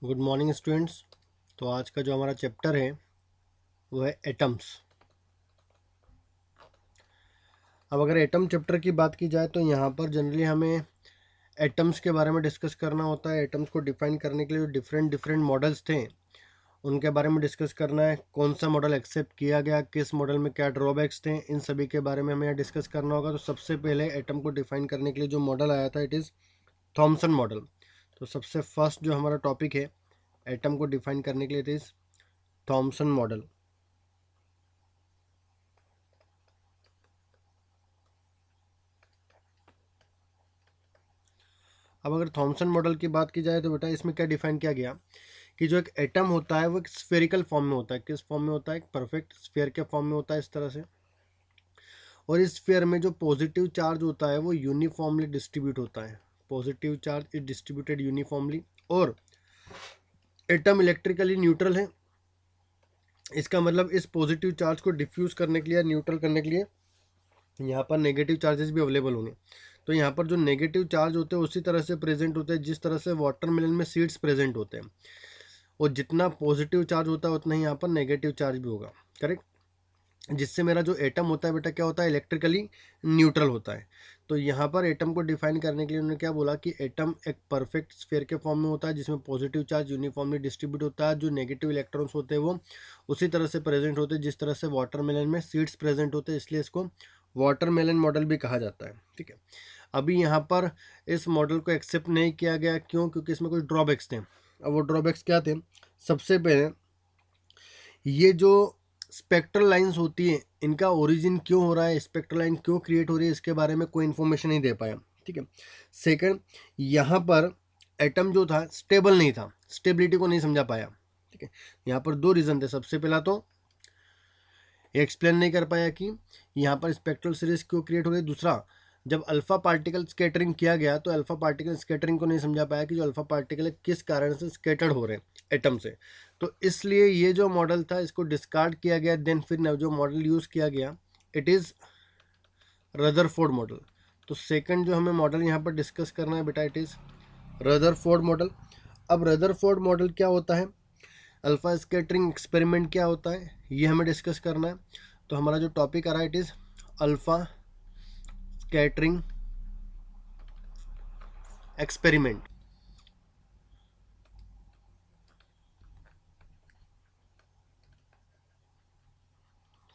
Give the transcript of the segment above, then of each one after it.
Good morning students. तो आज का जो हमारा चैप्टर है वो है एटम्स। अब अगर एटम चैप्टर की बात की जाए तो यहाँ पर जनरली हमें एटम्स के बारे में डिस्कस करना होता है। एटम्स को डिफाइन करने के लिए जो डिफरेंट डिफरेंट मॉडल्स थे उनके बारे में डिस्कस करना है। कौन सा मॉडल एक्सेप्ट किया गया, किस मॉडल में क्या ड्रॉबैक्स थे, इन सभी के बारे में हमें यहाँ डिस्कस करना होगा। तो सबसे पहले एटम को डिफाइन करने के लिए जो मॉडल आया था इट इज़ थॉमसन मॉडल। तो सबसे फर्स्ट जो हमारा टॉपिक है एटम को डिफाइन करने के लिए इट इज़ थॉमसन मॉडल। अब अगर थॉमसन मॉडल की बात की जाए तो बेटा इसमें क्या डिफाइन किया गया कि जो एक एटम होता है वो एक स्फेरिकल फॉर्म में होता है। किस फॉर्म में होता है? एक परफेक्ट स्फेयर के फॉर्म में होता है इस तरह से। और इस स्फेयर में जो पॉजिटिव चार्ज होता है वो यूनिफॉर्मली डिस्ट्रीब्यूट होता है। Positive charge is distributed uniformly. और एटम इलेक्ट्रिकली न्यूट्रल है। इसका मतलब इस पॉजिटिव चार्ज को डिफ्यूज करने के लिए, न्यूट्रल करने के लिए यहाँ पर नेगेटिव चार्जेस भी अवेलेबल होंगे। तो यहाँ पर जो नेगेटिव चार्ज होते हैं उसी तरह से प्रेजेंट होते हैं जिस तरह से वाटरमेलन में सीड्स प्रेजेंट होते हैं। और जितना पॉजिटिव चार्ज होता है उतना ही यहाँ पर नेगेटिव चार्ज भी होगा। करेक्ट। जिससे मेरा जो एटम होता है बेटा क्या होता है? इलेक्ट्रिकली न्यूट्रल होता है। तो यहाँ पर एटम को डिफाइन करने के लिए उन्होंने क्या बोला कि एटम एक परफेक्ट स्फीयर के फॉर्म में होता है जिसमें पॉजिटिव चार्ज यूनिफॉर्मली डिस्ट्रीब्यूट होता है। जो नेगेटिव इलेक्ट्रॉन्स होते हैं वो उसी तरह से प्रेजेंट होते हैं जिस तरह से वाटरमेलन में सीड्स प्रेजेंट होते हैं, इसलिए इसको वाटरमेलन मॉडल भी कहा जाता है। ठीक है। अभी यहाँ पर इस मॉडल को एक्सेप्ट नहीं किया गया, क्यों? क्योंकि इसमें कुछ ड्रॉबैक्स थे। अब वो ड्रॉबैक्स क्या थे? सबसे पहले ये जो स्पेक्ट्रल लाइंस होती है इनका ओरिजिन क्यों हो रहा है, स्पेक्ट्रल लाइन क्यों क्रिएट हो रही है, इसके बारे में कोई इन्फॉर्मेशन नहीं दे पाया। ठीक है। सेकंड, यहाँ पर एटम जो था स्टेबल नहीं था, स्टेबिलिटी को नहीं समझा पाया। ठीक है। यहाँ पर दो रीज़न थे। सबसे पहला तो एक्सप्लेन नहीं कर पाया कि यहाँ पर स्पेक्ट्रल सीरीज क्यों क्रिएट हो रही है। दूसरा, जब अल्फा पार्टिकल स्कैटरिंग किया गया तो अल्फा पार्टिकल स्कैटरिंग को नहीं समझा पाया कि जो अल्फा पार्टिकल है किस कारण से स्कैटर्ड हो रहे हैं एटम से। तो इसलिए ये जो मॉडल था इसको डिस्कार्ड किया गया। देन फिर जो मॉडल यूज़ किया गया इट इज़ रदरफोर्ड मॉडल। तो सेकंड जो हमें मॉडल यहाँ पर डिस्कस करना है बेटा इट इज़ रदरफोर्ड मॉडल। अब रदरफोर्ड मॉडल क्या होता है, अल्फा स्कैटरिंग एक्सपेरिमेंट क्या होता है, ये हमें डिस्कस करना है। तो हमारा जो टॉपिक आ रहा है it is alpha scattering experiment.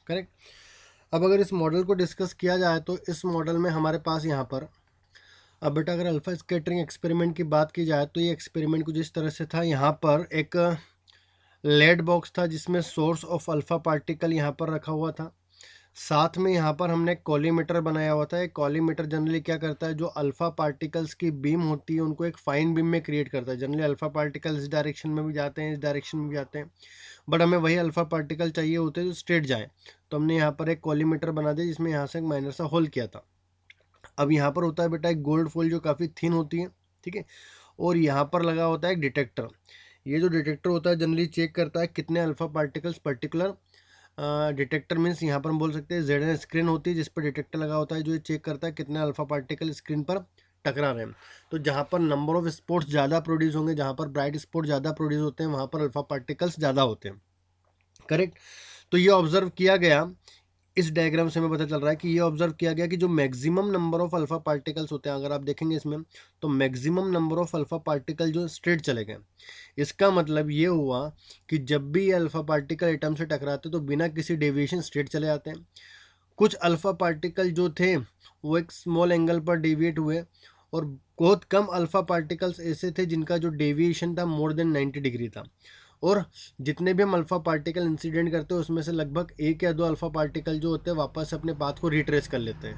Correct. अब अगर इस मॉडल को डिस्कस किया जाए तो इस मॉडल में हमारे पास यहाँ पर, अब बेटा अगर अल्फा स्कैटरिंग एक्सपेरिमेंट की बात की जाए तो ये एक्सपेरिमेंट कुछ इस तरह से था। यहाँ पर एक लेड बॉक्स था जिसमें सोर्स ऑफ अल्फा पार्टिकल यहाँ पर रखा हुआ था। साथ में यहाँ पर हमने कॉलीमीटर बनाया हुआ था। एक कॉलीमीटर जनरली क्या करता है, जो अल्फा पार्टिकल्स की बीम होती है उनको एक फाइन बीम में क्रिएट करता है। जनरली अल्फा पार्टिकल इस डायरेक्शन में भी जाते हैं, इस डायरेक्शन में भी जाते हैं, बट हमें वही अल्फा पार्टिकल चाहिए होते हैं जो स्ट्रेट जाए। तो हमने यहाँ पर एक कॉलीमीटर बना दिया जिसमें यहाँ से एक माइनर सा होल किया था। अब यहाँ पर होता है बेटा एक गोल्ड फॉइल जो काफ़ी थिन होती है। ठीक है। और यहाँ पर लगा होता है एक डिटेक्टर। ये जो डिटेक्टर होता है जनरली चेक करता है कितने alpha particles particular, detector means यहाँ पर हम बोल सकते हैं जेड स्क्रीन होती है जिस पर डिटेक्टर लगा होता है जो ये चेक करता है कितने अल्फा पार्टिकल स्क्रीन पर टकरा रहे हैं। तो जहाँ पर नंबर ऑफ स्पॉट्स ज़्यादा प्रोड्यूस होंगे, जहाँ पर ब्राइट स्पॉट ज़्यादा प्रोड्यूस होते हैं वहाँ पर अल्फा पार्टिकल्स ज़्यादा होते हैं। करेक्ट। तो ये ऑब्जर्व किया गया, इस डायग्राम से हमें पता चल रहा है कि ये ऑब्जर्व किया गया कि जो maximum number of alpha particles होते हैं, अगर आप देखेंगे इसमें तो maximum number of alpha particle जो स्ट्रेट चले गए। इसका मतलब ये हुआ कि जब भी ये अल्फा पार्टिकल एटम से टकराते तो बिना किसी डेविएशन स्ट्रेट चले जाते हैं। कुछ अल्फा पार्टिकल जो थे वो एक स्मॉल एंगल पर डेविएट हुए और बहुत कम अल्फा पार्टिकल्स ऐसे थे जिनका जो डेविएशन था मोर देन 90 डिग्री था। और जितने भी हम अल्फा पार्टिकल इंसिडेंट करते हैं उसमें से लगभग एक या दो अल्फा पार्टिकल जो होते हैं वापस अपने पाथ को रिट्रेस कर लेते हैं।